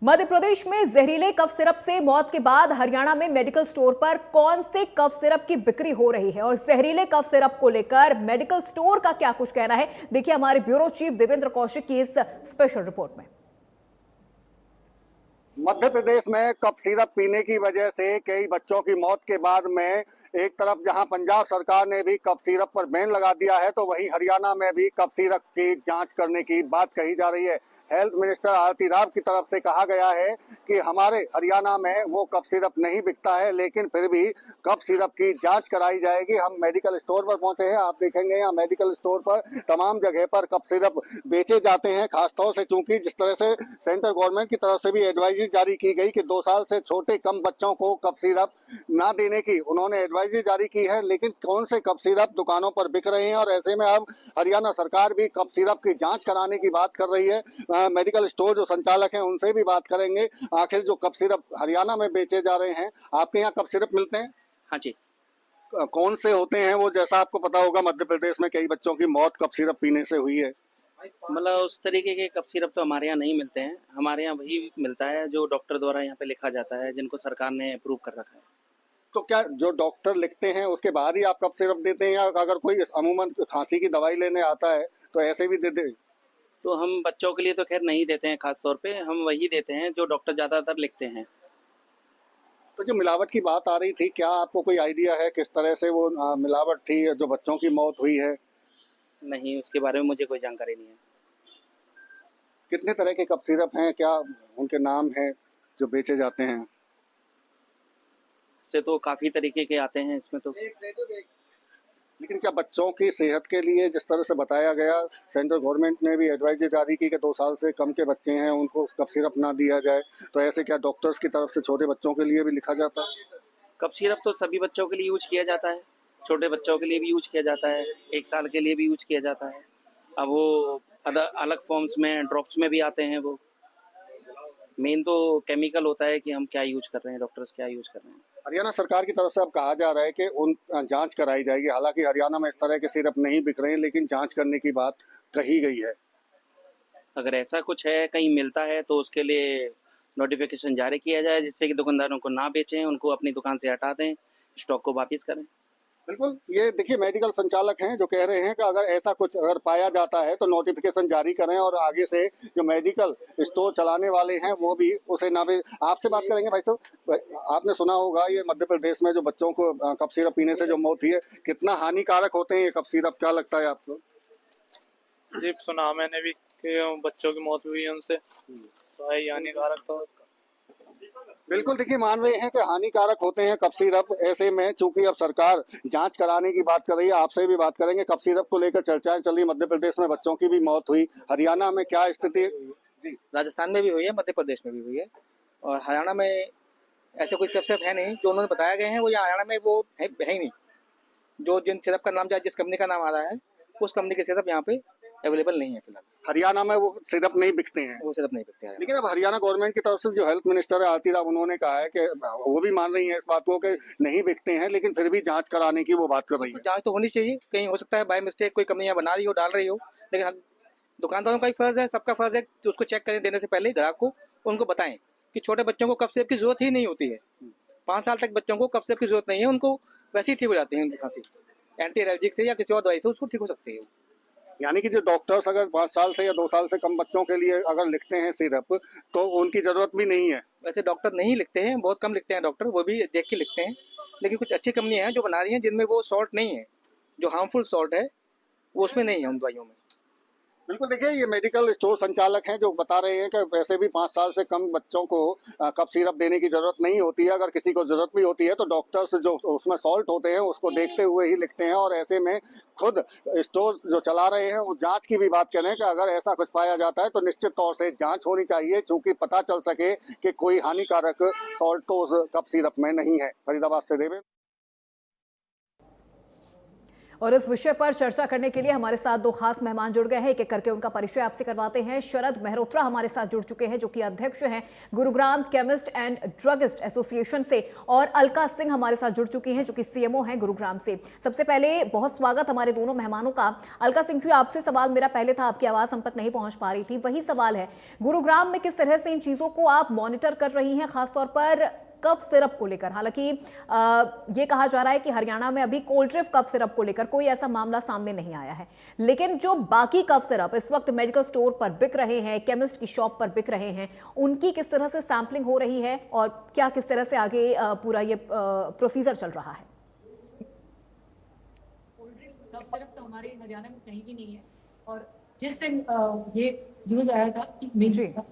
मध्य प्रदेश में जहरीले कफ सिरप से मौत के बाद हरियाणा में मेडिकल स्टोर पर कौन से कफ सिरप की बिक्री हो रही है और जहरीले कफ सिरप को लेकर मेडिकल स्टोर का क्या कुछ कहना है, देखिए हमारे ब्यूरो चीफ देवेंद्र कौशिक की इस स्पेशल रिपोर्ट में। मध्य प्रदेश में कफ सिरप पीने की वजह से कई बच्चों की मौत के बाद में एक तरफ जहां पंजाब सरकार ने भी कफ सिरप पर बैन लगा दिया है, तो वहीं हरियाणा में भी कफ सिरप की जांच करने की बात कही जा रही है। हेल्थ मिनिस्टर आरती राव की तरफ से कहा गया है कि हमारे हरियाणा में वो कफ सिरप नहीं बिकता है, लेकिन फिर भी कफ सिरप की जांच कराई जाएगी। हम मेडिकल स्टोर पर पहुंचे हैं, आप देखेंगे यहाँ मेडिकल स्टोर पर तमाम जगह पर कफ सिरप बेचे जाते हैं। खासतौर से चूंकि जिस तरह से सेंट्रल गवर्नमेंट की तरफ से भी एडवाइजरी जारी की गई कि 2 साल से छोटे कम बच्चों को कफ सिरप ना देने की उन्होंने एडवाइजरी जारी की है, लेकिन कौन से कफ सिरप दुकानों पर बिक रहे हैं और ऐसे में अब हरियाणा सरकार भी कफ सिरप की जांच कराने की बात कर रही है। मेडिकल स्टोर जो संचालक हैं उनसे भी बात करेंगे, आखिर जो कफ सिरप हरियाणा में बेचे जा रहे हैं, आपके यहाँ कफ सिरप मिलते हैं? हाँ जी। कौन से होते हैं वो? जैसा आपको पता होगा मध्य प्रदेश में कई बच्चों की मौत कफ सिरप पीने से हुई है। मतलब उस तरीके के कफ सिरप तो हमारे यहाँ नहीं मिलते हैं। हमारे यहाँ वही मिलता है जो डॉक्टर द्वारा यहाँ पे लिखा जाता है, जिनको सरकार ने अप्रूव कर रखा है। तो क्या जो डॉक्टर लिखते हैं उसके बाद ही आप कफ सिरप देते हैं, या अगर कोई अमूमन खांसी की दवाई लेने आता है तो ऐसे भी देते हैं? तो हम बच्चों के लिए तो खैर नहीं देते हैं, खास तौर पे हम वही देते हैं जो डॉक्टर ज़्यादातर लिखते हैं। तो जो मिलावट की बात आ रही थी, क्या आपको कोई आइडिया है किस तरह से वो मिलावट थी जो बच्चों की मौत हुई है? नहीं, उसके बारे में मुझे कोई जानकारी नहीं है। कितने तरह के कफ सिरप हैं, क्या उनके नाम हैं जो बेचे जाते हैं? इससे तो काफ़ी तरीके के आते हैं इसमें तो। लेकिन क्या बच्चों की सेहत के लिए, जिस तरह से बताया गया, सेंट्रल गवर्नमेंट ने भी एडवाइजरी जारी की कि 2 साल से कम के बच्चे हैं उनको कफ सिरप ना दिया जाए, तो ऐसे क्या डॉक्टर्स की तरफ से छोटे बच्चों के लिए भी लिखा जाता है? कफ सिरप तो सभी बच्चों के लिए यूज किया जाता है, छोटे बच्चों के लिए भी यूज किया जाता है, 1 साल के लिए भी यूज किया जाता है। अब वो अलग फॉर्म्स में, ड्रॉप्स में भी आते हैं। वो मेन तो केमिकल होता है कि हम क्या यूज कर रहे हैं, डॉक्टर्स क्या यूज कर रहे हैं। हरियाणा सरकार की तरफ से अब कहा जा रहा है कि उन जांच कराई जाएगी। हालांकि हरियाणा में इस तरह के सिरप नहीं बिक रहे हैं, लेकिन जांच करने की बात कही गई है। अगर ऐसा कुछ है, कहीं मिलता है तो उसके लिए नोटिफिकेशन जारी किया जाए, जिससे कि दुकानदारों को ना बेचें, उनको अपनी दुकान से हटा दें, स्टॉक को वापस करें। बिल्कुल, ये देखिए मेडिकल संचालक हैं जो कह रहे हैं कि अगर ऐसा कुछ अगर पाया जाता है तो नोटिफिकेशन जारी करें और आगे से जो मेडिकल स्टोर चलाने वाले हैं वो भी उसे ना भी। आपसे बात करेंगे भाई साहब, आपने सुना होगा ये मध्य प्रदेश में जो बच्चों को कफ सिरप पीने से जो मौत हुई है, कितना हानिकारक होते हैं ये कफ सिरप, क्या लगता है आपको? जी सुना मैंने भी कि बच्चों की मौत हुई है उनसे, तो है हानिकारक तो। बिल्कुल, देखिए मान रहे हैं कि हानिकारक होते हैं कफ सिरप। ऐसे में चूंकि अब सरकार जांच कराने की बात कर रही है, आपसे भी बात करेंगे। कफ सिरप को लेकर चर्चाएं चल रही, मध्य प्रदेश में बच्चों की भी मौत हुई, हरियाणा में क्या स्थिति? जी, राजस्थान में भी हुई है, मध्य प्रदेश में भी हुई है, और हरियाणा में ऐसे कोई कफ सिरप है नहीं जो उन्होंने बताया गए हैं। वो यहाँ हरियाणा में वो है ही नहीं। जो जिन सिरप का नाम जिस कंपनी का नाम आ रहा है, उस कंपनी के सिरप यहाँ पे अवेलेबल नहीं है फिलहाल। हरियाणा में वो सिरप नहीं बिकते हैं। वो सिरप नहीं बिकते हैं। लेकिन अब हरियाणा गवर्नमेंट की तरफ से जो हेल्थ मिनिस्टर है आरती राव, उन्होंने कहा है कि वो भी मान रही है इस बात को कि नहीं बिकते हैं, लेकिन फिर भी जांच कराने की वो बात कर रही है। जांच तो होनी चाहिए, कहीं हो सकता है बाय मिस्टेक कोई कंपनी यहाँ बना रही हो, डाल रही हो, लेकिन दुकानदारों का ही फर्ज है, सबका फर्ज है कि उसको चेक करें देने से पहले ग्राहक को, उनको बताएं कि छोटे बच्चों को कफ सिरप की जरूरत ही नहीं होती है। 5 साल तक बच्चों को कफ सिरप की जरूरत नहीं है, उनको वैसे ही ठीक हो जाती है उनकी खांसी, एंटी एलर्जिक से या किसी और दवाई से उसको ठीक हो सकती है। यानी कि जो डॉक्टर्स अगर 5 साल से या 2 साल से कम बच्चों के लिए अगर लिखते हैं सिरप, तो उनकी जरूरत भी नहीं है। वैसे डॉक्टर नहीं लिखते हैं, बहुत कम लिखते हैं डॉक्टर, वो भी देख के लिखते हैं, लेकिन कुछ अच्छी कंपनियां हैं जो बना रही हैं जिनमें वो सॉल्ट नहीं है, जो हार्मफुल सॉल्ट है वो उसमें नहीं है उन दवाइयों में। बिल्कुल, देखिए ये मेडिकल स्टोर संचालक हैं जो बता रहे हैं कि वैसे भी 5 साल से कम बच्चों को कफ सिरप देने की जरूरत नहीं होती है। अगर किसी को जरूरत भी होती है तो डॉक्टर्स जो उसमें सॉल्ट होते हैं उसको देखते हुए ही लिखते हैं, और ऐसे में खुद स्टोर जो चला रहे हैं वो जांच की भी बात करें कि अगर ऐसा कुछ पाया जाता है तो निश्चित तौर से जांच होनी चाहिए, चूंकि पता चल सके कि कोई हानिकारक सॉल्ट तो उस कफ सिरप में नहीं है। फरीदाबाद से देवेंद्र। और इस विषय पर चर्चा करने के लिए हमारे साथ दो खास मेहमान जुड़ गए हैं। एक एक करके उनका परिचय आपसे करवाते हैं। शरद मेहरोत्रा हमारे साथ जुड़ चुके हैं, जो कि अध्यक्ष हैं Gurugram chemist and druggist association से, और अलका सिंह हमारे साथ जुड़ चुकी हैं, जो कि सीएमओ हैं गुरुग्राम से। सबसे पहले बहुत स्वागत हमारे दोनों मेहमानों का। अलका सिंह जी, आपसे सवाल मेरा पहले था, आपकी आवाज हम तक नहीं पहुंच पा रही थी, वही सवाल है, गुरुग्राम में किस तरह से इन चीजों को आप मॉनिटर कर रही हैं, खासतौर पर कफ सिरप को लेकर? हालांकि ये कहा जा रहा है कि हरियाणा में अभी कोल्ड ड्रिफ्ट कफ सिरप को लेकर कोई ऐसा मामला सामने नहीं आया है, लेकिन जो बाकी कफ सिरप इस वक्त मेडिकल स्टोर पर बिक रहे हैं, केमिस्ट की शॉप पर बिक रहे हैं, उनकी किस तरह से सैंपलिंग हो रही है और क्या किस तरह से आगे पूरा ये प्रोसीजर चल रहा है? कोल्ड ड्रिंक्स कफ सिरप तो हमारे हरियाणा में कहीं भी नहीं है। और जिस दिन ये न्यूज आया था कि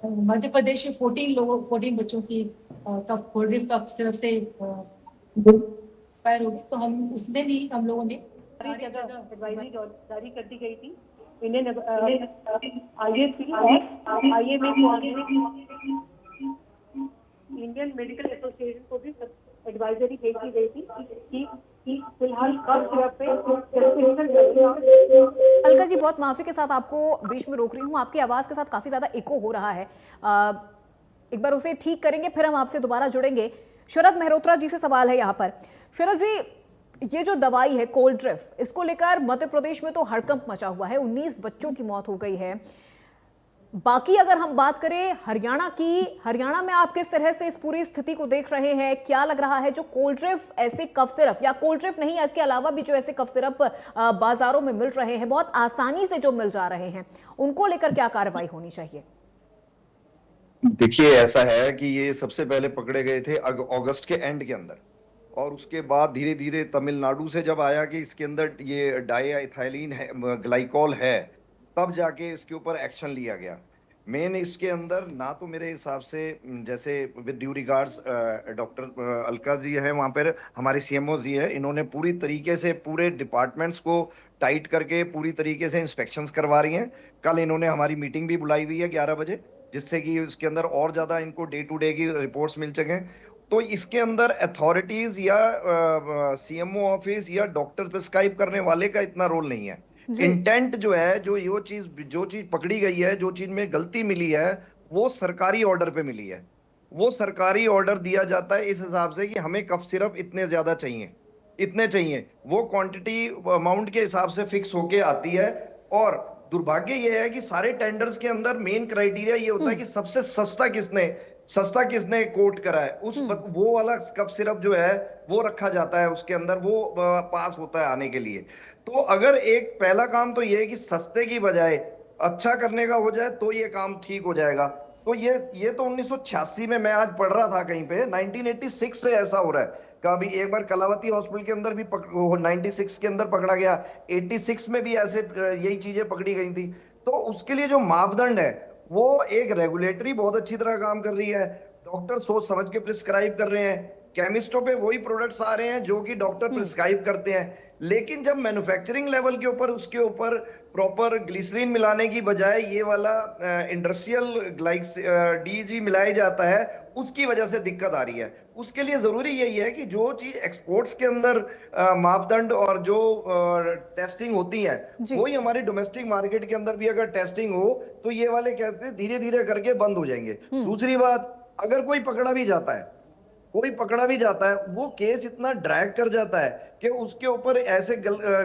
मध्य प्रदेश में 14 बच्चों की cough cold drink cough syrup से एक्सपायर हो गए, तो हम उस दिन ही हम लोगों ने सारी जगह एडवाइजरी जारी कर दी गई थी। इंडियन मेडिकल एसोसिएशन को भी एडवाइजरी भेज दी गई थी कि फिलहाल कफ सिरप पे। अलका जी, बहुत माफी के साथ आपको बीच में रोक रही हूँ, आपकी आवाज के साथ काफी ज्यादा इको हो रहा है, एक बार उसे ठीक करेंगे, फिर हम आपसे दोबारा जुड़ेंगे। शरद मेहरोत्रा जी से सवाल है यहाँ पर। शरद जी, ये जो दवाई है कोल्ड ड्रिफ्ट, इसको लेकर मध्य प्रदेश में तो हड़कंप मचा हुआ है, 19 बच्चों की मौत हो गई है। बाकी अगर हम बात करें हरियाणा की, हरियाणा में आप किस तरह से इस पूरी स्थिति को देख रहे हैं? क्या लग रहा है जो कोल्ड ड्रिफ्ट ऐसे कफ सिरप, या कोल्ड ड्रिफ्ट नहीं, इसके अलावा भी जो ऐसे कफ सिरप बाजारों में मिल रहे हैं, बहुत आसानी से जो मिल जा रहे हैं, उनको लेकर क्या कार्रवाई होनी चाहिए? देखिए, ऐसा है कि ये सबसे पहले पकड़े गए थे अगस्त के एंड के अंदर, और उसके बाद धीरे धीरे तमिलनाडु से जब आया कि इसके अंदर ये डाइएथाइलिन है, ग्लाइकॉल है, तब जाके इसके ऊपर एक्शन लिया गया। मेन इसके अंदर ना तो मेरे हिसाब से, जैसे with due regards doctor Alka ji है वहां पर, हमारे सीएमओ जी है, इन्होंने पूरी तरीके से पूरे डिपार्टमेंट्स को टाइट करके पूरी तरीके से इंस्पेक्शंस करवा रही हैं। कल इन्होंने हमारी मीटिंग भी बुलाई हुई है 11 बजे, जिससे कि उसके अंदर और ज्यादा इनको डे टू डे की रिपोर्ट्स मिल सकें। तो इसके अंदर अथॉरिटीज या सीएमओ ऑफिस या डॉक्टर प्रिस्क्राइब करने वाले का इतना रोल नहीं है। इंटेंट जो है, जो चीज पकड़ी गई है, जो चीज में गलती मिली है, वो सरकारी ऑर्डर पे मिली है। वो सरकारी ऑर्डर दिया जाता है इस हिसाब से कि हमें कफ सिरप इतने ज्यादा चाहिए, इतने चाहिए, वो क्वांटिटी अमाउंट के हिसाब से फिक्स होके आती है। और दुर्भाग्य ये है कि सारे टेंडर्स के अंदर मेन क्राइटेरिया ये होता है कि सबसे सस्ता किसने कोट करा है, वो वाला कफ सिरप जो है वो रखा जाता है उसके अंदर, वो पास होता है आने के लिए। तो अगर एक पहला काम तो ये है कि सस्ते की बजाय अच्छा करने का हो जाए तो ये काम ठीक हो जाएगा। तो ये तो 1986 में मैं आज पढ़ रहा था कहीं पे, 1986 से ऐसा हो रहा है। कभी एक बार कलावती हॉस्पिटल के अंदर भी 96 के अंदर पकड़ा गया, 86 में भी ऐसे यही चीजें पकड़ी गई थी। तो उसके लिए जो मापदंड है, वो एक रेगुलेटरी बहुत अच्छी तरह काम कर रही है, डॉक्टर सोच समझ के प्रिस्क्राइब कर रहे हैं, केमिस्टों पे वही प्रोडक्ट्स आ रहे हैं जो कि डॉक्टर प्रिस्क्राइब करते हैं। लेकिन जब मैन्युफैक्चरिंग लेवल के ऊपर उसके ऊपर प्रॉपर ग्लिसरीन मिलाने की बजाय ये वाला इंडस्ट्रियल डीजी मिलाया जाता है, उसकी वजह से दिक्कत आ रही है। उसके लिए जरूरी यही है कि जो चीज एक्सपोर्ट्स के अंदर मापदंड और जो टेस्टिंग होती है, वही हमारे डोमेस्टिक मार्केट के अंदर भी अगर टेस्टिंग हो तो ये वाले कहते हैं धीरे धीरे करके बंद हो जाएंगे। दूसरी बात, अगर कोई पकड़ा भी जाता है, वो केस इतना ड्रैग कर जाता है कि उसके ऊपर ऐसे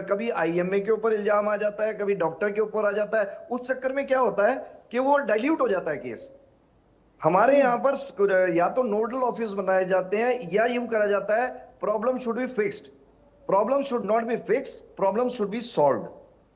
कभी आईएमए के ऊपर इल्जाम आ जाता है, कभी डॉक्टर के ऊपर आ जाता है। उस चक्कर में क्या होता है कि वो डाइल्यूट हो जाता है केस। हमारे यहाँ पर या तो नोडल ऑफिस बनाए जाते हैं या यूं करा जाता है, problem should be fixed, problem should not be fixed, problem should be solved.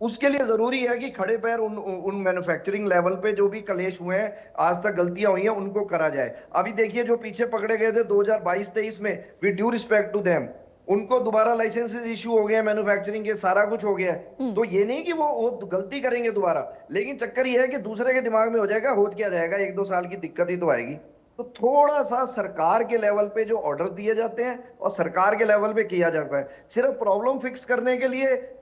उसके लिए जरूरी है कि खड़े पैर उन मैन्युफैक्चरिंग लेवल पे जो भी कलेश हुए हैं, आज तक गलतियां हुई हैं, उनको करा जाए। अभी देखिए जो पीछे पकड़े गए थे 2022-23 में, with due respect to them, उनको दोबारा लाइसेंसेस इशू हो गए, मैन्युफैक्चरिंग के सारा कुछ हो गया है। तो ये नहीं कि वो गलती करेंगे दोबारा, लेकिन चक्कर ये है कि दूसरे के दिमाग में हो जाएगा, हो क्या जाएगा, 1-2 साल की दिक्कत ही तो आएगी। तो थोड़ा सा सरकार के लेवल पे जो ऑर्डर दिए जाते हैं और सरकार के लेवल पे किया जाता है, सिर्फ प्रॉब्लम फिक्स करने के लिए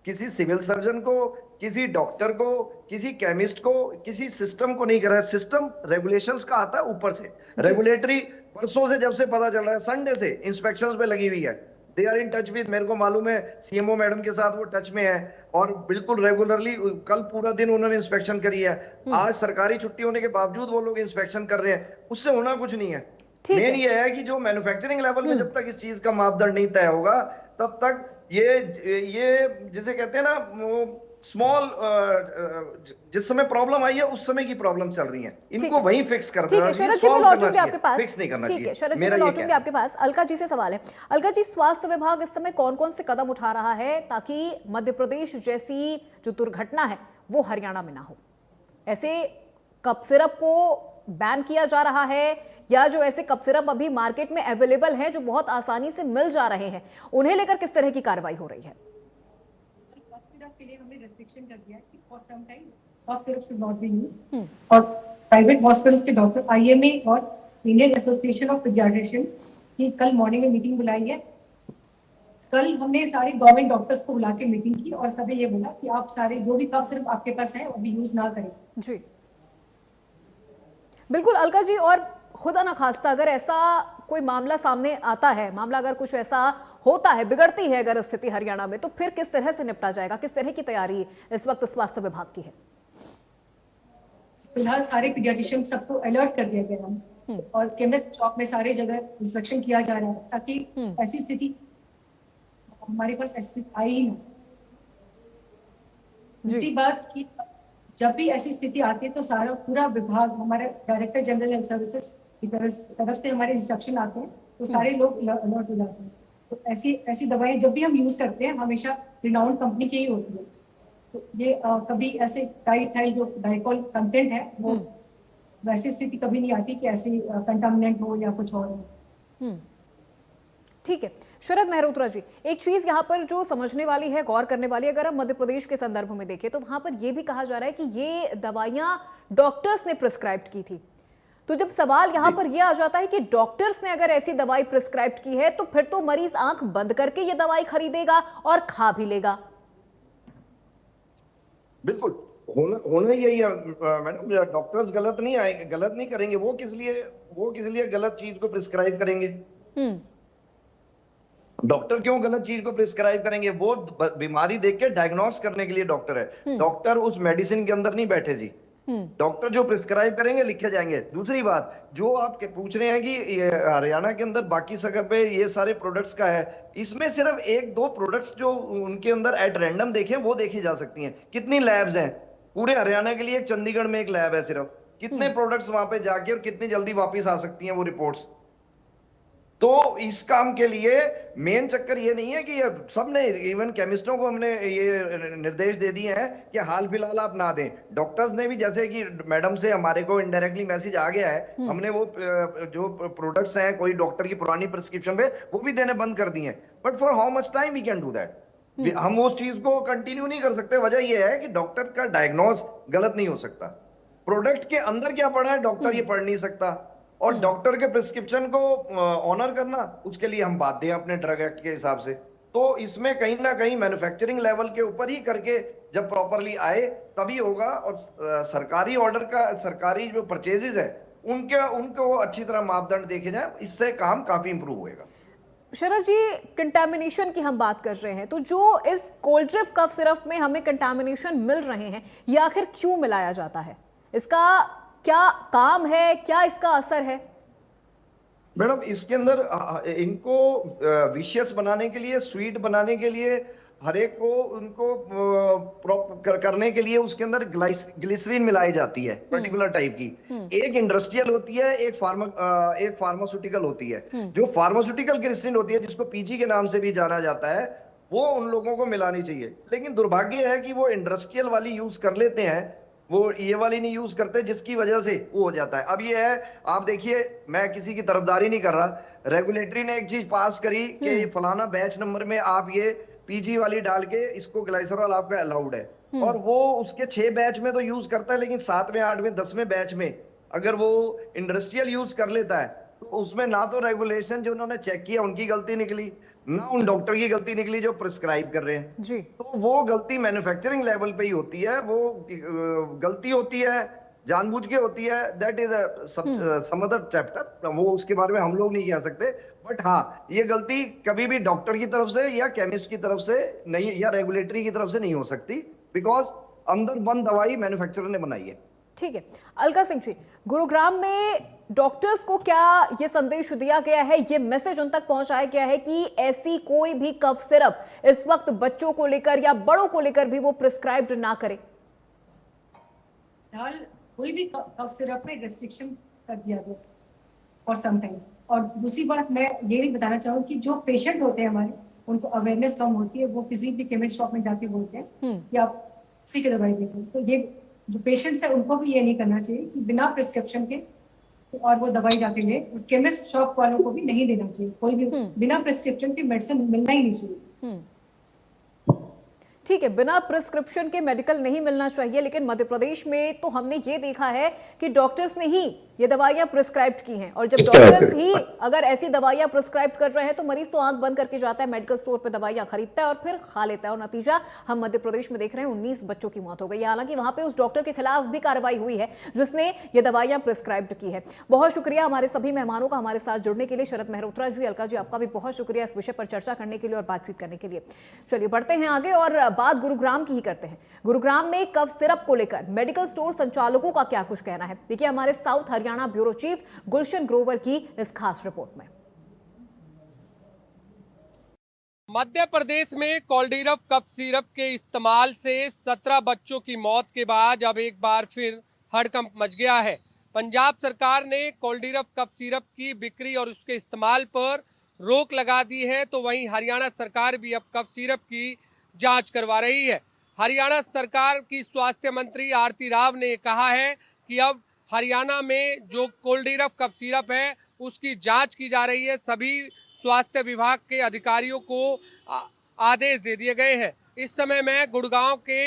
किसी सिविल सर्जन को, किसी डॉक्टर को, किसी केमिस्ट को, किसी सिस्टम को नहीं करा है। सिस्टम रेगुलेशंस का आता है ऊपर से, रेगुलेटरी परसों से जब से पता चल रहा है, संडे से इंस्पेक्शंस पे लगी हुई है। They are in touch with, मेरे को मालूम है सीएमओ मैडम के साथ वो टच में है और बिल्कुल रेगुलरली। कल पूरा दिन उन्होंने इंस्पेक्शन करी है, आज सरकारी छुट्टी होने के बावजूद वो लोग इंस्पेक्शन कर रहे हैं, उससे होना कुछ नहीं है। ठीक मेन है। ये है कि जो मैन्युफैक्चरिंग लेवल में जब तक इस चीज का मापदंड नहीं तय होगा तब तक ये जिसे कहते हैं ना वो स्मॉल जिस समय प्रॉब्लम आई है उस समय की प्रॉब्लम चल रही है, इनको वहीं फिक्स कर ठीक देना है चाहिए, शरद जी, मैं सॉल्व करना लौटूंगी आपके चाहिए, पास। फिक्स नहीं करना ठीक है चाहिए। शरद जी, मेरा मैं ये लौटूंगी कहना आपके पास। अलका जी से सवाल है। अलका जी, स्वास्थ्य विभाग इस समय कौन कौन से कदम उठा रहा है ताकि मध्य प्रदेश जैसी जो दुर्घटना है वो हरियाणा में ना हो? ऐसे कप सिरप को बैन किया जा रहा है या जो ऐसे कप सिरप अभी मार्केट में अवेलेबल हैं जो बहुत आसानी से मिल जा रहे हैं, उन्हें लेकर किस तरह की कार्रवाई हो रही है? कफ सिरप के लिए हमने रेस्ट्रिक्शन कर दिया है कि for some time cough syrup should not be used. और प्राइवेट हॉस्पिटल्स के डॉक्टर आईएमए और इंडियन एसोसिएशन ऑफ पीडियाट्रिशियन की कल मॉर्निंग में मीटिंग बुलाई है। कल हमने सारे गवर्नमेंट डॉक्टर्स को बुला के मीटिंग की और सभी ये बोला कि आप सारे जो भी कफ सिरप आपके पास है वो भी यूज ना करें। जी बिल्कुल अलका जी, और खुदा ना खास्ता अगर ऐसा कोई मामला सामने आता है, मामला अगर कुछ ऐसा होता है, बिगड़ती है अगर स्थिति हरियाणा में, तो फिर किस तरह से निपटा जाएगा? किस तरह की तैयारी इस वक्त स्वास्थ्य विभाग की है? फिलहाल सारे पीडियाट्रिशियन सबको अलर्ट कर दिया गया है और केमिस्ट शॉप में सारे जगह इंस्पेक्शन किया जा रहा है ताकि ऐसी स्थिति हमारे पास ऐसी आई ही ना। दूसरी बात कि जब भी ऐसी स्थिति आती है तो सारा पूरा विभाग, हमारे डायरेक्टर जनरल हेल्थ सर्विसेज की तरफ से हमारे इंस्ट्रक्शन आते हैं तो सारे लोग अलर्ट हो जाते हैं। तो ऐसी दवाएं जब भी हम यूज करते हैं हमेशा रिनाउंड कंपनी की ही होती है। तो ये कभी ऐसे डाइथाइल जो डाइकॉल कंटेंट है वो वैसी स्थिति कभी नहीं आती कि ऐसे कंटामिनेंट हो या कुछ और हो। ठीक है शरद मेहरोत्रा जी, एक चीज यहाँ पर जो समझने वाली है, गौर करने वाली है, अगर हम मध्य प्रदेश के संदर्भ में देखें तो वहां पर यह भी कहा जा रहा है कि ये दवाइयां डॉक्टर्स ने प्रिस्क्राइब की थी। तो जब सवाल यहाँ पर यह आ जाता है कि डॉक्टर्स ने अगर ऐसी दवाई प्रिस्क्राइब की है तो फिर तो मरीज आंख बंद करके ये दवाई खरीदेगा और खा भी लेगा। बिल्कुल होना यही है मैडम, डॉक्टर्स गलत नहीं आएंगे, गलत नहीं करेंगे, वो किस लिए गलत चीज को प्रिस्क्राइब करेंगे? डॉक्टर क्यों गलत चीज को प्रिस्क्राइब करेंगे? वो बीमारी देख के डायग्नोस करने के लिए डॉक्टर है, डॉक्टर उस मेडिसिन के अंदर नहीं बैठे जी। डॉक्टर जो प्रिस्क्राइब करेंगे लिखे जाएंगे। दूसरी बात जो आप पूछ रहे हैं कि हरियाणा के अंदर बाकी जगह पे ये सारे प्रोडक्ट्स का है, इसमें सिर्फ एक दो प्रोडक्ट्स जो उनके अंदर एट रैंडम देखे वो देखी जा सकती हैं। कितनी लैब्स हैं पूरे हरियाणा के लिए? एक चंडीगढ़ में एक लैब है सिर्फ, कितने प्रोडक्ट्स वहां पे जाके और कितनी जल्दी वापिस आ सकती हैं वो रिपोर्ट्स? तो इस काम के लिए मेन चक्कर ये नहीं है कि सबने, इवन केमिस्टों को हमने ये निर्देश दे दिए हैं कि हाल फिलहाल आप ना दें। डॉक्टर्स ने भी, जैसे कि मैडम से हमारे को इनडायरेक्टली मैसेज आ गया है, हमने वो जो प्रोडक्ट्स हैं कोई डॉक्टर की पुरानी प्रिस्क्रिप्शन पे वो भी देने बंद कर दिए हैं। But for how much time we can do that? हम उस चीज को कंटिन्यू नहीं कर सकते। वजह यह है कि डॉक्टर का डायग्नोस गलत नहीं हो सकता। प्रोडक्ट के अंदर क्या पड़ा है डॉक्टर ये पढ़ नहीं सकता, और डॉक्टर के प्रिस्क्रिप्शन को ऑनर करना उसके लिए हम बाध्य हैं अपने ड्रग एक्ट के हिसाब से। तो इसमें कहीं ना कहीं मैन्युफैक्चरिंग लेवल के ऊपर ही करके जब प्रॉपरली आए तभी होगा। और सरकारी ऑर्डर का, सरकारी जो परचेजेज है उनको अच्छी तरह मापदंड देखे जाए, इससे काम काफी इंप्रूव होगा। शरद जी, कंटामिनेशन की हम बात कर रहे हैं, तो जो इस कोल्ड्रिफ कफ सिरप में हमें कंटामिनेशन मिल रहे हैं ये आखिर क्यों मिलाया जाता है? इसका क्या काम है, क्या इसका असर है? मैडम इसके अंदर इनको विशियस बनाने के लिए, स्वीट बनाने के लिए, हर एक को उनको करने के लिए उसके अंदर ग्लिसरीन मिलाई जाती है पर्टिकुलर टाइप की। एक इंडस्ट्रियल होती है, एक फार्मास्यूटिकल होती है। जो फार्मास्यूटिकल ग्लिसरीन होती है जिसको पीजी के नाम से भी जाना जाता है, वो उन लोगों को मिलानी चाहिए। लेकिन दुर्भाग्य है कि वो इंडस्ट्रियल वाली यूज कर लेते हैं, वो ये वाली नहीं यूज करते, जिसकी वजह से वो हो जाता है। अब ये है, आप देखिए, मैं किसी की तरफदारी नहीं कर रहा, रेगुलेटरी ने एक चीज पास करी कि फलाना बैच नंबर में आप ये पीजी वाली डाल के इसको ग्लाइसरॉल आपका अलाउड है, और वो उसके 6 बैच में तो यूज करता है, लेकिन 7वें 8वें 10वें बैच में अगर वो इंडस्ट्रियल यूज कर लेता है तो उसमें ना तो रेगुलेशन जो उन्होंने चेक किया उनकी गलती निकली, ना उन डॉक्टर की गलती निकली जो प्रिस्क्राइब कर रहे हैं जी। तो वो गलती मैन्युफैक्चरिंग लेवल पे ही होती है। वो गलती होती है, जानबूझ के होती है, that is some other chapter, वो उसके बारे में हम लोग नहीं कह सकते। बट हाँ, ये गलती कभी भी डॉक्टर की तरफ से या केमिस्ट की तरफ से नहीं, या रेगुलेटरी की तरफ से नहीं हो सकती, बिकॉज अंदर बंद दवाई मैन्युफैक्चरर ने बनाई है। ठीक है, अलका सिंह जी, गुरुग्राम में डॉक्टर्स को क्या ये संदेश दिया गया है, ये मैसेज उन तक पहुंचाया गया है कि ऐसी कोई भी कफ सिरप इस वक्त बच्चों को लेकर या बड़ों को लेकर भी वो प्रिस्क्राइब्ड ना करें? फिलहाल कोई भी कफ सिरप में रेस्ट्रिक्शन कर दिया जाए फॉर सम टाइम। और दूसरी बात मैं ये भी बताना चाहूँ कि जो पेशेंट होते हैं हमारे, उनको अवेयरनेस कम होती है, वो किसी भी केमिस्ट शॉप में जाके बोलते हैं कि आप किसी की दवाई देते हैं। तो ये जो पेशेंट्स है उनको भी ये नहीं करना चाहिए कि बिना प्रिस्क्रिप्शन के और वो दवाई जाके ले। केमिस्ट शॉप वालों को भी नहीं देना चाहिए, कोई भी बिना प्रिस्क्रिप्शन के मेडिसिन मिलना ही नहीं चाहिए। ठीक है, बिना प्रिस्क्रिप्शन के मेडिकल नहीं मिलना चाहिए, लेकिन मध्य प्रदेश में तो हमने ये देखा है कि डॉक्टर्स ने ही ये दवाइयां प्रिस्क्राइब की हैं, और जब डॉक्टर्स ही अगर ऐसी दवाइयां प्रिस्क्राइब कर रहे हैं तो मरीज तो आंख बंद करके जाता है, मेडिकल स्टोर पे दवाइयां खरीदता है और फिर खा लेता है, और नतीजा हम मध्य प्रदेश में देख रहे हैं 19 बच्चों की मौत हो गई। हालांकि वहां पे उस डॉक्टर के खिलाफ भी कार्रवाई हुई है जिसने ये दवाइयां प्रिस्क्राइब की है। बहुत शुक्रिया हमारे सभी मेहमानों का हमारे साथ जुड़ने के लिए। शरद मेहरोत्रा जी, अलका जी, आपका भी बहुत शुक्रिया इस विषय पर चर्चा करने के लिए और बातचीत करने के लिए। चलिए बढ़ते हैं आगे और बात गुरुग्राम की ही करते हैं। गुरुग्राम में कफ सिरप को लेकर मेडिकल स्टोर संचालकों का क्या कुछ कहना है, देखिए हमारे south Haryana bureau chief Gulshan Grover की इस खास रिपोर्ट में। मध्य प्रदेश में कोल्डीरफ कफ सिरप के इस्तेमाल से 17 बच्चों की मौत के बाद अब एक बार फिर हड़कंप मच गया है। पंजाब सरकार ने कोल्डीरफ कफ सिरप की बिक्री और उसके इस्तेमाल पर रोक लगा दी है, तो वहीं हरियाणा सरकार भी अब कफ सिरप की जांच करवा रही है। हरियाणा सरकार की स्वास्थ्य मंत्री आरती राव ने कहा है कि अब हरियाणा में जो कोल्डीरफ कफ सिरप है उसकी जांच की जा रही है। सभी स्वास्थ्य विभाग के अधिकारियों को आदेश दे दिए गए हैं। इस समय मैं गुड़गांव के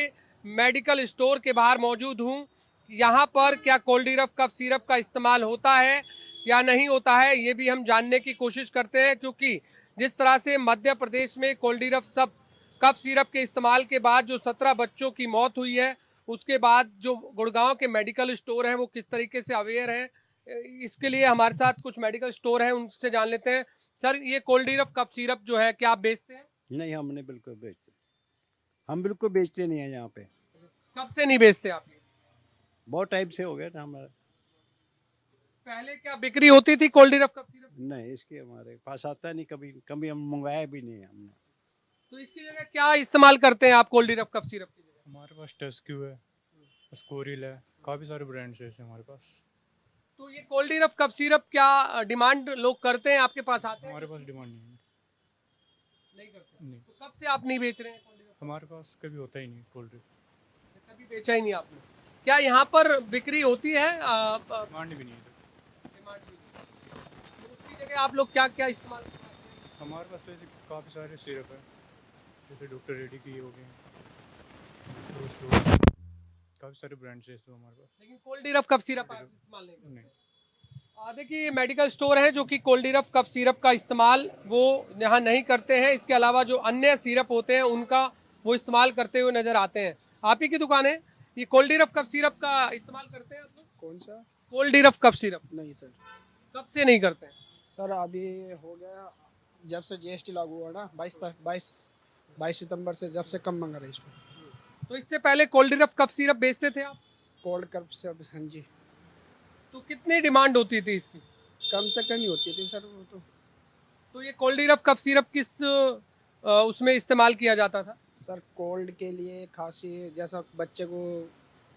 मेडिकल स्टोर के बाहर मौजूद हूं। यहां पर क्या कोल्डीरफ कफ सिरप का इस्तेमाल होता है या नहीं होता है, ये भी हम जानने की कोशिश करते हैं, क्योंकि जिस तरह से मध्य प्रदेश में कोल्डीरफ कफ सिरप के इस्तेमाल के बाद जो 17 बच्चों की मौत हुई है, उसके बाद जो गुड़गांव के मेडिकल स्टोर हैं वो किस तरीके से अवेयर हैं, इसके लिए हमारे साथ कुछ मेडिकल स्टोर हैं, उनसे जान लेते हैं। सर, ये कोल्डीरफ कफ सिरप जो है क्या आप बेचते हैं? नहीं, हमने बिल्कुल बेचते, हम बिल्कुल बेचते नहीं है यहाँ पे। कब से नहीं बेचते आप? बहुत टाइम से हो गया था हमारा। पहले क्या बिक्री होती थी कोल्डीरफ कफ सिरप? नहीं, इसके हमारे पास आता नहीं, कभी कभी हम मंगवाया भी नहीं है हमने। तो इसकी जगह क्या इस्तेमाल करते हैं आप कोल्डीरफ कफ सिरप की जगह? हमारे पास टेस्क्यू है, स्कोरिल है, काफ़ी सारे ब्रांड्स हैं हमारे पास। तो ये कोल्डीरफ कफ सिरप क्या डिमांड लोग करते हैं, आपके पास आते हैं? हमारे पास डिमांड नहीं करते। नहीं, तो कब से आप नहीं बेच रहे हैं कोल्डीरफ? हमारे पास कभी होता ही नहीं कोल्ड ड्रिंक, कभी बेचा ही नहीं आपने। क्या यहाँ पर बिक्री होती है? डिमांड भी नहीं है। डिमांड भी नहीं। तो उसकी जगह आप लोग क्या क्या इस्तेमाल करते हैं? हमारे पास तो ऐसे काफ़ी सारे सिरप है, जैसे डॉक्टर रेड्डी की हो गए, काफ़ी सारे ब्रांड्स हैं तो हमारे पास। लेकिन कोल्डीरफ कफ सिरप आप इस्तेमाल नहीं करते? देखिए, ये मेडिकल स्टोर हैं जो कि कोल्डीरफ कफ सिरप का इस्तेमाल वो यहाँ नहीं करते हैं। इसके अलावा जो अन्य सिरप होते हैं उनका वो इस्तेमाल करते हुए नजर आते हैं। आप ही की दुकान है, ये कोल्डीरफ कफ सिरप का इस्तेमाल करते हैं आप लोग? कौन सा? कोल्डीरफ कफ सिरप? नहीं सर। कब से नहीं करते हैं? सर अभी हो गया जब से जीएसटी लागू हुआ ना, 22 सितंबर से, जब से कम मंगा रहे इसको। तो इससे पहले कोल्डीरफ कफ सिरप बेचते थे आप? कोल्ड कप से, हाँ जी। तो कितनी डिमांड होती थी इसकी? कम से कम ही होती थी सर वो तो ये कोल्डीरफ कफ सिरप किस उसमें इस्तेमाल किया जाता था? सर कोल्ड के लिए, खांसी, जैसा बच्चे को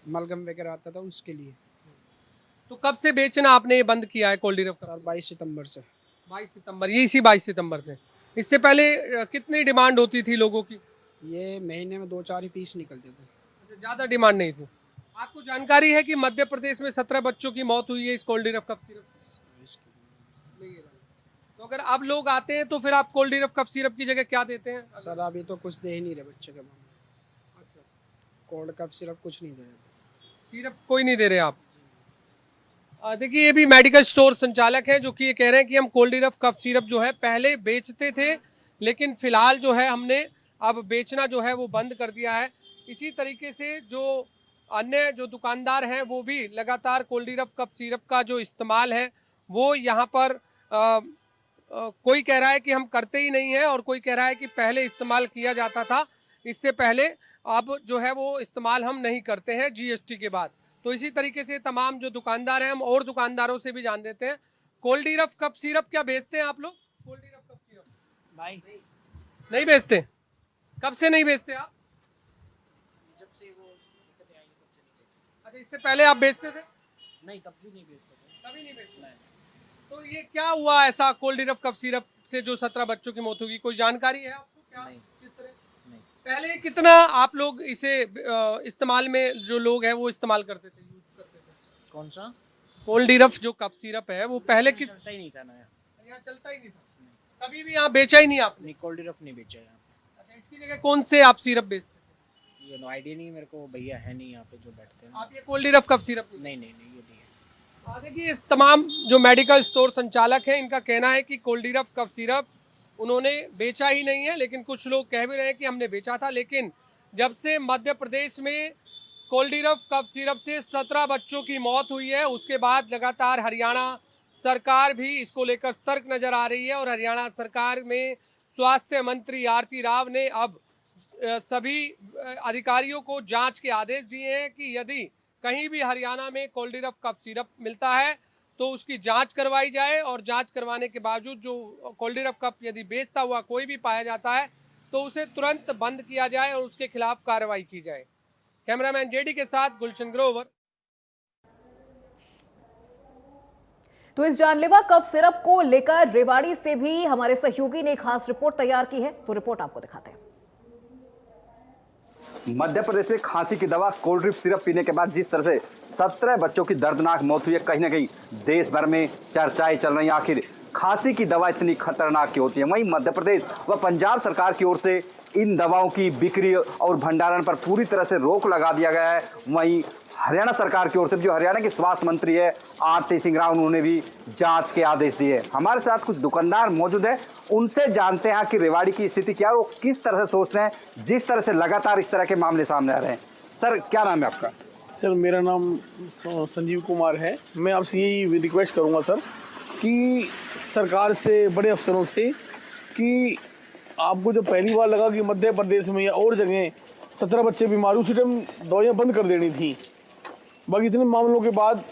मलगम वगैरह आता था उसके लिए। तो कब से बेचना आपने ये बंद किया है कोल्डीरफ? सर 22 सितंबर से। 22 सितंबर, ये इसी 22 सितंबर से। इससे पहले कितनी डिमांड होती थी लोगों की? ये महीने में 2-4 ही पीस निकलते थे। अच्छा, ज़्यादा डिमांड नहीं थी। आपको जानकारी है कि मध्य प्रदेश में 17 बच्चों की मौत हुई है इस कोल्डीरफ कफ सिरप? नहीं है। तो अगर अब लोग आते हैं तो फिर आप कोल्डीरफ कफ सिरप की जगह क्या देते हैं? सर अभी तो कुछ दे ही नहीं रहे बच्चे के मामले। अच्छा, कोल्ड कप सिरप कुछ नहीं दे रहे। सिरप कोई नहीं दे रहे आप? देखिए, ये भी मेडिकल स्टोर संचालक हैं जो कि ये कह रहे हैं कि हम कोल्डीरफ कफ सिरप जो है पहले बेचते थे, लेकिन फिलहाल जो है हमने अब बेचना जो है वो बंद कर दिया है। इसी तरीके से जो अन्य जो दुकानदार हैं वो भी लगातार कोल्डीरफ कफ सिरप का जो इस्तेमाल है वो यहाँ पर कोई कह रहा है कि हम करते ही नहीं है और कोई कह रहा है कि पहले इस्तेमाल किया जाता था, इससे पहले अब जो है वो इस्तेमाल हम नहीं करते हैं जीएसटी के बाद। तो इसी तरीके से तमाम जो दुकानदार हैं, हम और दुकानदारों से भी जान देते हैं। कोल्डीरफ कफ सिरप क्या बेचते हैं आप लोग? कोल्डीरफ कफ सिरप भाई नहीं बेचते? कब से नहीं बेचते आप? जब से वो दिक्कतें आई तब से नहीं अच्छा, इससे पहले आप बेचते थे? नहीं, तब भी नहीं बेचते थे। कभी नहीं बेचते? तो ये क्या हुआ ऐसा कोल्डीरफ कफ सिरप से जो 17 बच्चों की मौत होगी? कोई जानकारी है आपको? क्या नहीं। किस तरह? नहीं। पहले कितना आप लोग इसे इस्तेमाल में, जो लोग हैं वो इस्तेमाल करते थे, यूज करते थे? कौन सा? कोल्डीरफ जो कफ सिरप है वो पहले चलता ही नहीं था ना यहाँ चलता ही नहीं था, कभी भी यहाँ बेचा ही नहीं आपने? नहीं, कोल्डीरफ नहीं बेचा यहाँ। अच्छा, इसकी जगह कौन से आप सिरप बेचते थे? ये नो आइडिया नहीं मेरे को, भैया है नहीं यहाँ पे जो बैठते हैं। आप ये कोल्डीरफ कफ सिरप नहीं नहीं नहीं, ये नहीं है। देखिए, इस तमाम जो मेडिकल स्टोर संचालक हैं, इनका कहना है कि कोल्डीरफ कफ सिरप उन्होंने बेचा ही नहीं है, लेकिन कुछ लोग कह भी रहे हैं कि हमने बेचा था। लेकिन जब से मध्य प्रदेश में कोल्डीरफ कफ सिरप से 17 बच्चों की मौत हुई है, उसके बाद लगातार हरियाणा सरकार भी इसको लेकर सतर्क नजर आ रही है और हरियाणा सरकार में स्वास्थ्य मंत्री आरती राव ने अब सभी अधिकारियों को जांच के आदेश दिए हैं कि यदि कहीं भी हरियाणा में कोल्डीरफ कफ सिरप मिलता है तो उसकी जांच करवाई जाए और जांच करवाने के बावजूद जो कोल्डीरफ कप यदि बेचता हुआ कोई भी पाया जाता है तो उसे तुरंत बंद किया जाए और उसके खिलाफ कार्रवाई की जाए। कैमरामैन जेडी के साथ गुलशन ग्रोवर। तो इस जानलेवा कफ सिरप को लेकर रेवाड़ी से भी हमारे सहयोगी ने एक खास रिपोर्ट तैयार की है, तो रिपोर्ट आपको दिखाते हैं। मध्य प्रदेश में खांसी की दवा कोल्डड्रिप सिरप पीने के बाद जिस तरह से 17 बच्चों की दर्दनाक मौत हुई है, कहीं ना कहीं देश भर में चर्चाएं चल रही हैं। आखिर खांसी की दवा इतनी खतरनाक क्यों होती है? वहीं मध्य प्रदेश व पंजाब सरकार की ओर से इन दवाओं की बिक्री और भंडारण पर पूरी तरह से रोक लगा दिया गया है। वहीं हरियाणा सरकार की ओर से जो हरियाणा के स्वास्थ्य मंत्री है आरती सिंह राव, उन्होंने भी जांच के आदेश दिए। हमारे साथ कुछ दुकानदार मौजूद है, उनसे जानते हैं कि रेवाड़ी की स्थिति क्या है, वो किस तरह से सोचते हैं जिस तरह से लगातार इस तरह के मामले सामने आ रहे हैं। सर, क्या नाम है आपका? सर, मेरा नाम संजीव कुमार है। मैं आपसे यही रिक्वेस्ट करूंगा सर कि सरकार से, बड़े अफसरों से, कि आपको जो पहली बार लगा कि मध्य प्रदेश में या और जगह 17 बच्चे बीमार, उसी टाइम दवाइयाँ बंद कर देनी थी। बाकी इतने मामलों के बाद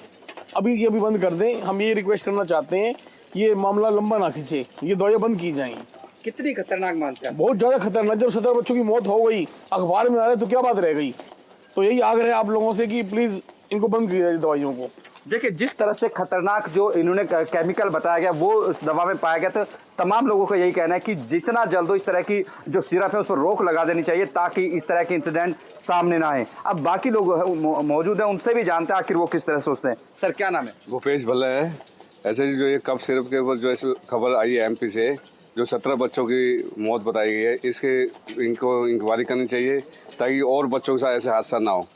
अभी की अभी बंद कर दें। हम ये रिक्वेस्ट करना चाहते हैं, ये मामला लंबा ना खींचे, ये दवाइयाँ बंद की जाएं। कितनी खतरनाक मानते हैं? बहुत ज़्यादा खतरनाक। जब 17 बच्चों की मौत हो गई, अखबार में आ रहे तो क्या बात रह गई। तो यही आग्रह है आप लोगों से कि प्लीज़ इनको बंद किया जाए दवाइयों को। देखिए, जिस तरह से खतरनाक जो इन्होंने केमिकल बताया गया वो उस दवा में पाया गया, तो तमाम लोगों का यही कहना है कि जितना जल्द हो इस तरह की जो सिरप है उस पर रोक लगा देनी चाहिए ताकि इस तरह के इंसिडेंट सामने ना आए। अब बाकी लोग मौजूद हैं, उनसे भी जानते हैं आखिर वो किस तरह सोचते हैं। सर, क्या नाम है? भूपेश भल्ला है। ऐसे ही जो ये कफ सिरप के ऊपर जो ऐसी खबर आई है एमपी से, जो 17 बच्चों की मौत बताई गई है, इनको इंक्वायरी करनी चाहिए ताकि और बच्चों के साथ ऐसे हादसा ना हो।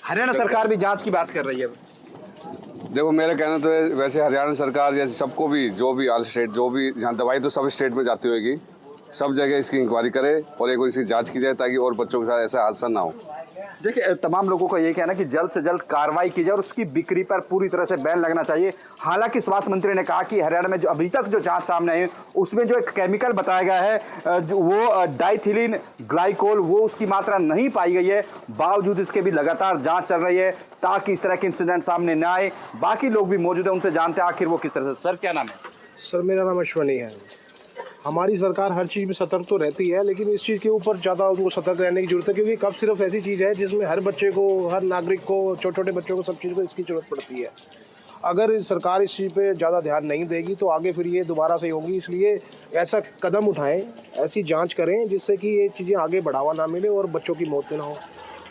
हरियाणा सरकार भी जांच की बात कर रही है। देखो, मेरा कहना तो है, वैसे हरियाणा सरकार जैसे सबको भी, जो भी ऑल स्टेट, जो भी यहाँ दवाई तो सब स्टेट में जाती होगी, सब जगह इसकी इंक्वायरी करे और एक इसकी जांच की जाए ताकि और बच्चों के साथ ऐसा हादसा ना हो। देखिए, तमाम लोगों का ये कहना है कि जल्द से जल्द कार्रवाई की जाए और उसकी बिक्री पर पूरी तरह से बैन लगना चाहिए। हालांकि स्वास्थ्य मंत्री ने कहा कि हरियाणा में जो अभी तक जो जांच सामने आई उसमें जो एक केमिकल बताया गया है वो डाइथिलीन ग्लाइकोल, वो उसकी मात्रा नहीं पाई गई है। बावजूद इसके भी लगातार जांच चल रही है ताकि इस तरह के इंसिडेंट सामने न आए। बाकी लोग भी मौजूद है, उनसे जानते हैं आखिर वो किस तरह से। सर, क्या नाम है? सर, मेरा नाम अश्वनी है। हमारी सरकार हर चीज़ में सतर्क तो रहती है, लेकिन इस चीज़ के ऊपर ज़्यादा उनको सतर्क रहने की जरूरत है, क्योंकि कफ सिरप ऐसी चीज़ है जिसमें हर बच्चे को, हर नागरिक को, छोटे छोटे बच्चों को, सब चीज़ को इसकी जरूरत पड़ती है। अगर सरकार इस चीज़ पे ज़्यादा ध्यान नहीं देगी तो आगे फिर ये दोबारा से होगी। इसलिए ऐसा कदम उठाएं, ऐसी जांच करें जिससे कि ये चीज़ें आगे बढ़ावा ना मिले और बच्चों की मौत ना हो।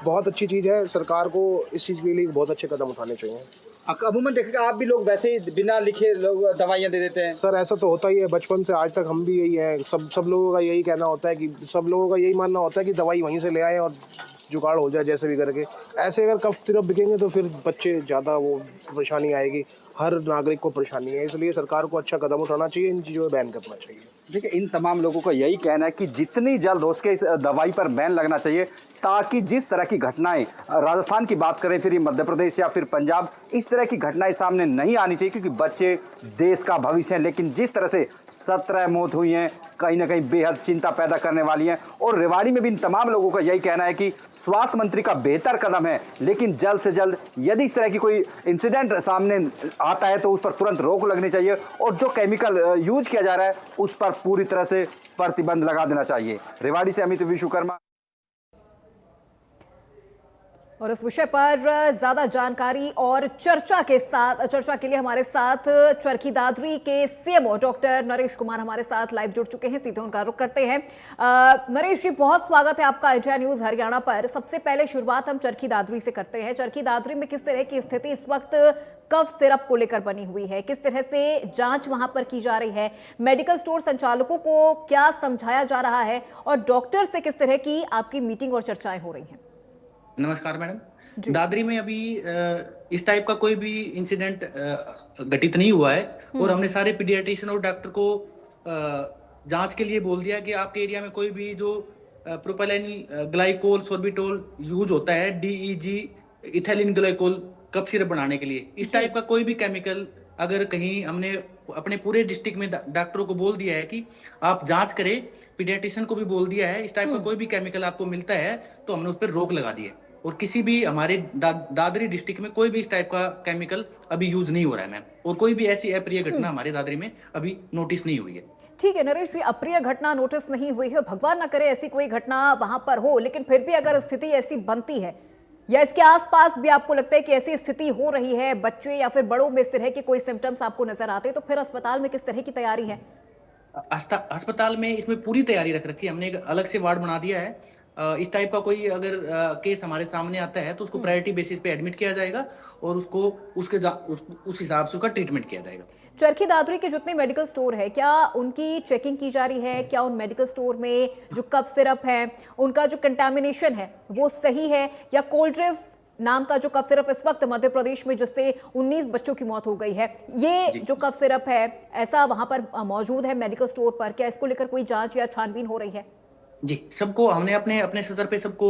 बहुत अच्छी चीज़ है, सरकार को इस चीज़ के लिए बहुत अच्छे कदम उठाने चाहिए। अमूमन देखिएगा, आप भी लोग वैसे ही बिना लिखे लोग दवाइयाँ दे देते हैं। सर, ऐसा तो होता ही है, बचपन से आज तक हम भी यही हैं। सब लोगों का यही कहना होता है कि, सब लोगों का यही मानना होता है कि दवाई वहीं से ले आए और जुगाड़ हो जाए जैसे भी करके। ऐसे अगर कफ सिरप बिकेंगे तो फिर बच्चे ज़्यादा वो परेशानी आएगी, हर नागरिक को परेशानी है, इसलिए सरकार को अच्छा कदम उठाना चाहिए, इन चीज़ों में बैन करना चाहिए। देखिए, इन तमाम लोगों का यही कहना है कि जितनी जल्द हो सके इस दवाई पर बैन लगना चाहिए, ताकि जिस तरह की घटनाएं राजस्थान की बात करें, फिर मध्य प्रदेश या फिर पंजाब, इस तरह की घटनाएं सामने नहीं आनी चाहिए, क्योंकि बच्चे देश का भविष्य हैं। लेकिन जिस तरह से 17 मौत हुई हैं, कहीं ना कहीं बेहद चिंता पैदा करने वाली हैं। और रेवाड़ी में भी इन तमाम लोगों का यही कहना है कि स्वास्थ्य मंत्री का बेहतर कदम है, लेकिन जल्द से जल्द यदि इस तरह की कोई इंसिडेंट सामने आता है तो उस पर तुरंत रोक लगनी चाहिए, और जो केमिकल यूज किया जा रहा है उस पर पूरी तरह से प्रतिबंध लगा देना चाहिए। रेवाड़ी से अमित विश्वकर्मा। और इस विषय पर ज्यादा जानकारी और चर्चा के लिए हमारे साथ चरखी दादरी के सीएमओ डॉक्टर नरेश कुमार हमारे साथ लाइव जुड़ चुके हैं। सीधे उनका रुख करते हैं। नरेश जी, बहुत स्वागत है आपका इंडिया न्यूज हरियाणा पर। सबसे पहले शुरुआत हम चरखी दादरी से करते हैं। चरखी दादरी में किस तरह की स्थिति इस वक्त कफ सिरप को लेकर बनी हुई है, किस तरह से जांच वहां पर की जा रही है, मेडिकल स्टोर संचालकों को क्या समझाया जा रहा है, और डॉक्टर से किस तरह की आपकी मीटिंग और चर्चाएं हो रही हैं? नमस्कार मैडम। दादरी में अभी इस टाइप का कोई भी इंसिडेंट घटित नहीं हुआ है, और हमने सारे पीडियाट्रिशियन और डॉक्टर को जांच के लिए बोल दिया कि आपके एरिया में कोई भी जो प्रोपेलिन ग्लाइकोल सोर्बिटोल यूज होता है, DEG ethylene glycol cough syrup बनाने के लिए, इस टाइप का कोई भी केमिकल अगर कहीं, हमने अपने पूरे डिस्ट्रिक्ट में डॉक्टरों को बोल दिया है कि आप जांच करें, पीडियाट्रिशियन को भी बोल दिया है, इस टाइप का कोई भी केमिकल आपको मिलता है तो हमने उस पर रोक लगा दी है। और किसी भी हमारे दादरी डिस्ट्रिक्ट में कोई भी इस टाइप का केमिकल अभी यूज नहीं हो रहा है मैम, और कोई भी ऐसी अप्रिय घटना हमारे दादरी में अभी नोटिस नहीं हुई है। ठीक है नरेश जी, अप्रिय घटना नोटिस नहीं हुई है, भगवान ना करे ऐसी कोई घटना वहां पर हो, लेकिन फिर भी अगर स्थिति ऐसी बनती है या इसके आसपास भी आपको लगता है कि ऐसी स्थिति हो रही है, बच्चे या फिर बड़ों में इस तरह के कोई सिम्टम्स आपको नजर आते हैं, तो फिर अस्पताल में किस तरह की तैयारी है? अस्पताल में इसमें पूरी तैयारी रख रखी है हमने, एक अलग से वार्ड बना दिया है। इस टाइप का कोई अगर केस हमारे सामने आता है तो उसको प्रायोरिटी बेसिस पे एडमिट किया जाएगा, और उसको उस हिसाब से उसका ट्रीटमेंट किया जाएगा। चरखी दादरी के जितने मेडिकल स्टोर है, क्या उनकी चेकिंग की जा रही है? क्या उन मेडिकल स्टोर में जो कफ सिरप है उनका जो कंटामिनेशन है वो सही है, या कोल्ड्रिफ नाम का जो कफ सिरप इस वक्त मध्य प्रदेश में जिससे 19 बच्चों की मौत हो गई है, ये जो कफ सिरप है ऐसा वहां पर मौजूद है मेडिकल स्टोर पर, क्या इसको लेकर कोई जांच या छानबीन हो रही है? जी, सबको हमने अपने स्तर पे सबको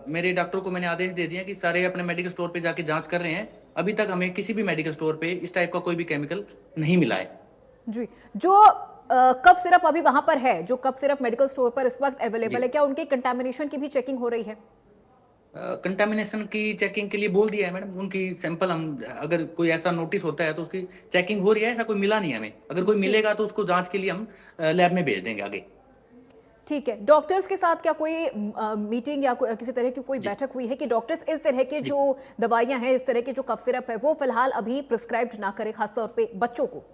मेरे डॉक्टरों को मैंने आदेश दे दिया कि सारे अपने मेडिकल स्टोर पे जाके जांच कर रहे हैं। अभी तक हमें किसी भी मेडिकल स्टोर पे इस टाइप का कोई भी केमिकल नहीं मिला है। जी, जो कफ सिरप अभी वहां पर है, जो कफ सिरप मेडिकल स्टोर पर इस वक्त अवेलेबल है, क्या उनकी कंटामिनेशन की भी चेकिंग हो रही है? कंटामिनेशन की चेकिंग के लिए बोल दिया है मैडम, उनकी सैंपल हम अगर कोई ऐसा नोटिस होता है तो उसकी चेकिंग हो रही है। ऐसा कोई मिला नहीं हमें, अगर कोई मिलेगा तो उसको जांच के लिए हम लैब में भेज देंगे आगे। ठीक है, डॉक्टर्स के साथ क्या कोई मीटिंग या किसी तरह की कोई बैठक हुई है कि डॉक्टर्स इस तरह के जो दवाइयां हैं, इस तरह के जो कफ सिरप है वो फिलहाल अभी प्रिस्क्राइब्ड ना करें, खासतौर पे बच्चों को?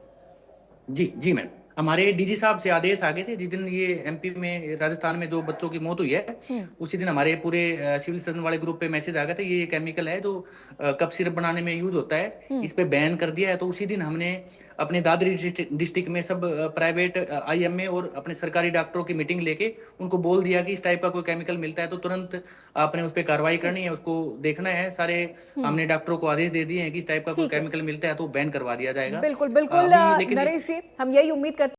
जी मैम, हमारे डीजी साहब से आदेश आ गए थे। जिस दिन ये एमपी में, राजस्थान में जो बच्चों की मौत हुई है, उसी दिन हमारे पूरे सिविल सर्जन वाले ग्रुप पे मैसेज आ गया था, ये केमिकल है जो कफ सिरप बनाने में यूज होता है, इस पे बैन कर दिया है। तो उसी दिन हमने अपने दादरी डिस्ट्रिक्ट में सब प्राइवेट IMA और अपने सरकारी डॉक्टरों की मीटिंग लेके उनको बोल दिया कि इस टाइप का कोई केमिकल मिलता है तो तुरंत आपने उस पर कार्रवाई करनी है, उसको देखना है। सारे हमने डॉक्टरों को आदेश दे दिए हैं कि इस टाइप का कोई केमिकल मिलता है तो बैन करवा दिया जाएगा। बिल्कुल नरेश जी, हम यही उम्मीद